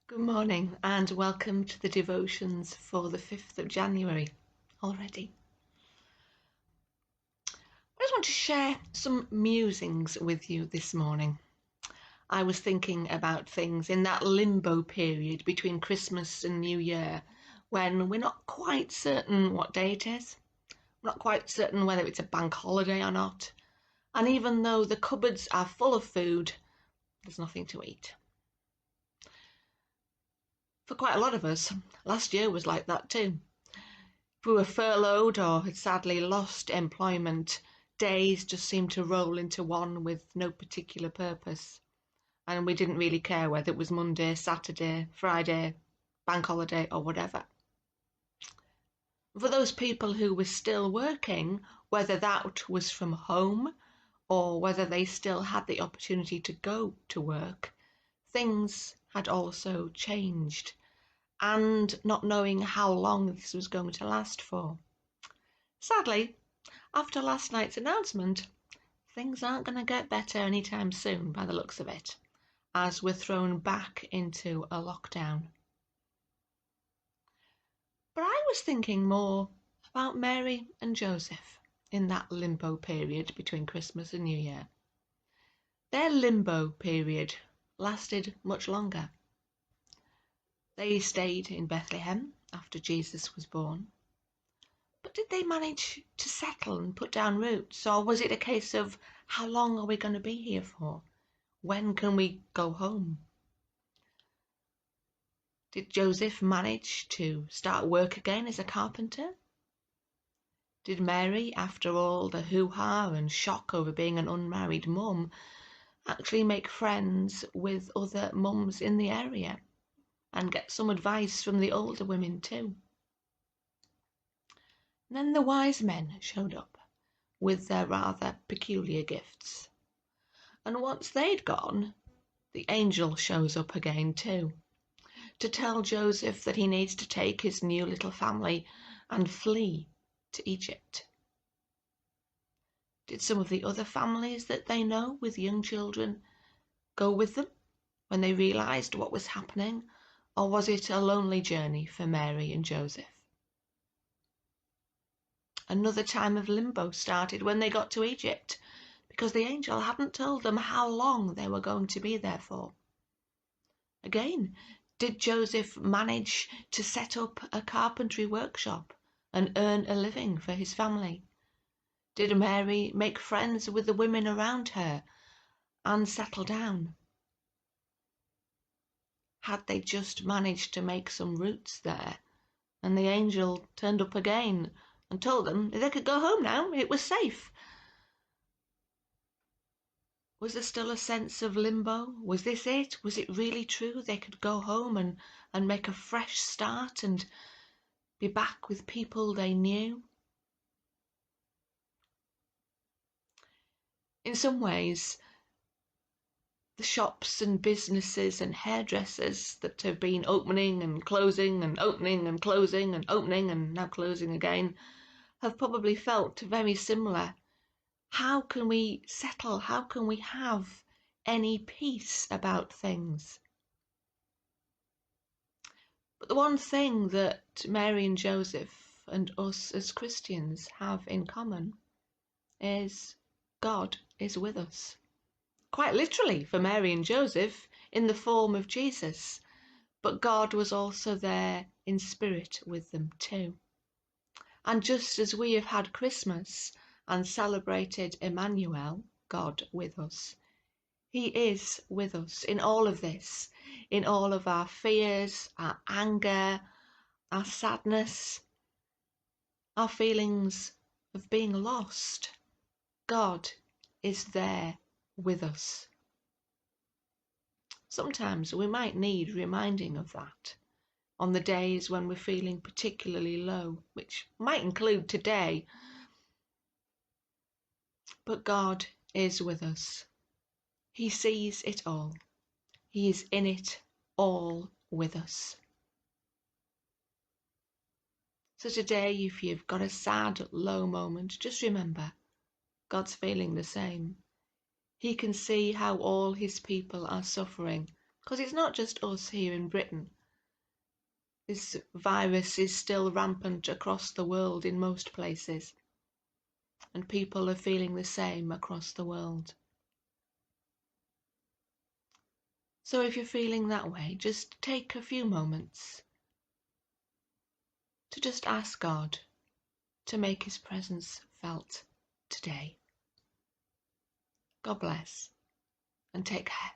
Good morning and welcome to the devotions for the 5th of January already. I just want to share some musings with you this morning. I was thinking about things in that limbo period between Christmas and New Year when we're not quite certain what day it is, we're not quite certain whether it's a bank holiday or not, and even though the cupboards are full of food, there's nothing to eat. For quite a lot of us, last year was like that too. If we were furloughed or had sadly lost employment, days just seemed to roll into one with no particular purpose. And we didn't really care whether it was Monday, Saturday, Friday, bank holiday, or whatever. For those people who were still working, whether that was from home or whether they still had the opportunity to go to work, things had also changed, and not knowing how long this was going to last for. Sadly, after last night's announcement, things aren't going to get better anytime soon by the looks of it, as we're thrown back into a lockdown. But I was thinking more about Mary and Joseph in that limbo period between Christmas and New Year. Their limbo period lasted much longer. They stayed in Bethlehem after Jesus was born. But did they manage to settle and put down roots, or was it a case of how long are we going to be here for? When can we go home? Did Joseph manage to start work again as a carpenter? Did Mary, after all the hoo-ha and shock over being an unmarried mum, actually make friends with other mums in the area and get some advice from the older women too? And then the wise men showed up with their rather peculiar gifts. And once they'd gone, the angel shows up again too, to tell Joseph that he needs to take his new little family and flee to Egypt. Did some of the other families that they know with young children go with them when they realised what was happening, or was it a lonely journey for Mary and Joseph? Another time of limbo started when they got to Egypt, because the angel hadn't told them how long they were going to be there for. Again, did Joseph manage to set up a carpentry workshop and earn a living for his family? Did Mary make friends with the women around her and settle down? Had they just managed to make some roots there, and the angel turned up again and told them they could go home now, it was safe? Was there still a sense of limbo? Was this it? Was it really true they could go home and make a fresh start and be back with people they knew? In some ways, the shops and businesses and hairdressers that have been opening and closing and opening and closing and opening and now closing again have probably felt very similar. How can we settle? How can we have any peace about things? But the one thing that Mary and Joseph and us as Christians have in common is God is with us. Quite literally for Mary and Joseph in the form of Jesus, but God was also there in spirit with them too. And just as we have had Christmas and celebrated Emmanuel, God with us, He is with us in all of this, in all of our fears, our anger, our sadness, our feelings of being lost. God is there with us. Sometimes we might need reminding of that on the days when we're feeling particularly low, which might include today. But God is with us. He sees it all. He is in it all with us. So today, if you've got a sad, low moment, just remember, God's feeling the same. He can see how all his people are suffering Because it's not just us here in Britain. This virus is still rampant across the world in most places, and people are feeling the same across the world. So if you're feeling that way, just take a few moments to just ask God to make His presence felt today. God bless, and take care.